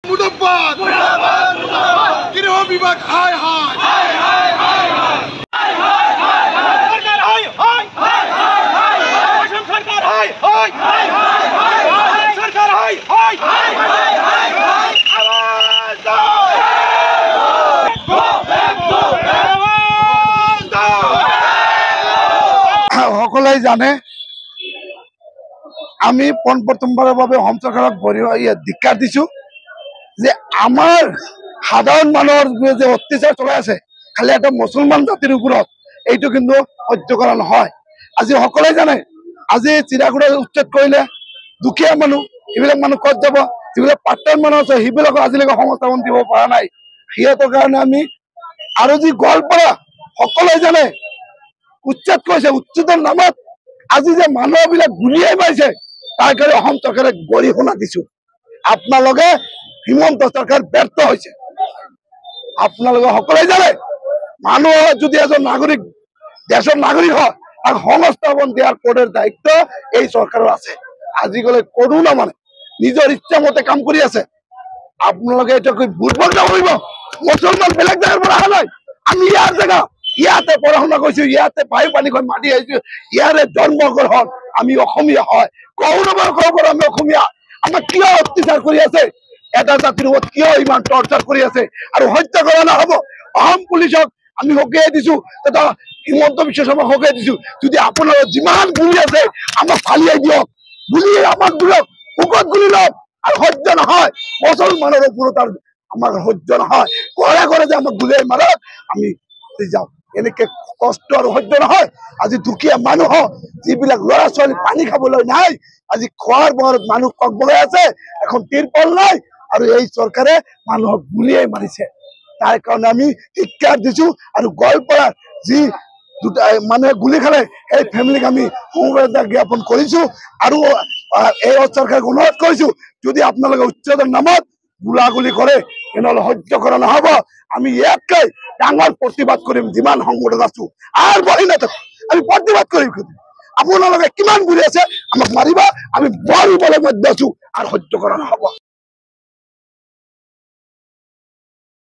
মুর্দাবাদ মুর্দাবাদ মুর্দাবাদ গৃহ বিভাগ হায় হায় হায় হায় হায় হায় হায় হায় হায় সরকার হায় হায় হায় হায় হায় সরকার হায় হায় হায় হায় হায় সরকার হায় হায় হায় হায় হায় হায় আওয়াজ দাও সকলেই জানে আমি প্রথমবারের ভাবে হোম সরকারক ধিক্কার দিছো যে আমার সাধারণ মানুষের যে অত্যাচার চলে আছে খালি একটা মুসলমান জাতির উপরত এইটো কিন্তু সহ্য করা নহয়। আজি সকলেই জানে আজি চিৰাগুড়া উচ্ছেদ কৰিলে দুখীয়া মানুহ এইবিলাক মানুহ ক'ত যাব, যিবিলাক পাৰ্ট টাইম মানুহ আছে সেইবিলাকক আজিলৈকে সংস্থাপন দিব পৰা নাই। সিহঁতৰ কাৰণে আমি আৰু যি গোৱালপাৰা সকলেই জানে উচ্ছেদ কৰিছে, উচ্ছেদৰ নামত আজি যে মানুহবিলাক গুলিয়াই মাৰিছে তাৰ কাৰণে অসম চৰকাৰে গৰিহণা দিছো। আপোনালোকে হিমন্ত চৰকাৰ ব্যৰ্থ হৈছে। আপোনালোকে সকলোৱে জানে মানুহ যদি এজন নাগৰিক দেশৰ নাগৰিক হয় তাক সংস্থাপন দিয়াৰ কোডৰ দায়িত্ব এই চৰকাৰৰ আছে। আজিকালি কোনো নামানে নিজৰ ইচ্ছা মতে কাম কৰি আছে। আপোনালোকে এটা বুৰ্বক নকৰিব। মুছলমান বেলেগ জেগাৰ পৰা অহা নাই, আমি ইয়াৰ জেগা ইয়াতে পঢ়া শুনা কৰিছো, ইয়াতে বায়ু পানী খন মাতি আহিছো, ইয়াৰে জন্মগ্ৰহণ আমি অসমীয়া হয়। কৌৰৱৰ খবৰ আমি অসমীয়া। আমাক কিয় অত্যাচাৰ কৰি আছে, এটা জাতিৰ ওপৰত কিয় ইমান টৰ্চাৰ কৰি আছে আৰু হত্যা কৰা নহব। অসম পুলিচক আমি সকীয়াই দিছো, তথা হিমন্ত বিশ্ব শৰ্মাক সকীয়াই দিছো। যদি আপোনালোকৰ যিমান গুলি আছে আমাক ফালিয়াই দিয়ক, গুলি আমাক দিয়ক, বুকত গুলি লওক। আৰু সহ্য নহয় মুছলমানৰ ওপৰত আৰু আমাৰ সহ্য নহয়। ঘৰে ঘৰে যে আমাক গুলিয়াই মাৰক আমি যাওঁ, এনেকে কষ্ট আৰু সহ্য নহয়। আজি দুখীয়া মানুহ যিবিলাক ল'ৰা ছোৱালী পানী খাবলৈ নাই, আজি খোৱাৰ বৰত মানুহ ককবগাই আছে, এখন তিৰপল নাই আৰু এই চৰকাৰে মানুহক গুলিয়াই মাৰিছে। তাৰ কাৰণে আমি ধিক্কাৰ দিছো আৰু গোৱালপাৰাৰ যি দুটা মানুহে গুলি খালে সেই ফেমিলিক আমি সমবেদনা জ্ঞাপন কৰিছো আৰু এই চৰকাৰক অনুৰোধ কৰিছো যদি আপোনালোকে উচ্ছেদৰ নামত গুলাগুলি কৰে তেনেহ'লে সহ্য কৰা নহব। আমি ইয়াতকৈ ডাঙৰ প্ৰতিবাদ কৰিম, যিমান সংগঠন আছো আৰু বহি নাথাকো, আমি প্ৰতিবাদ কৰিম। আপোনালোকে কিমান গুলি আছে আমাক মাৰিবা, আমি মৰিবলৈ বাধ্য আছো আৰু সহ্য কৰা নহব।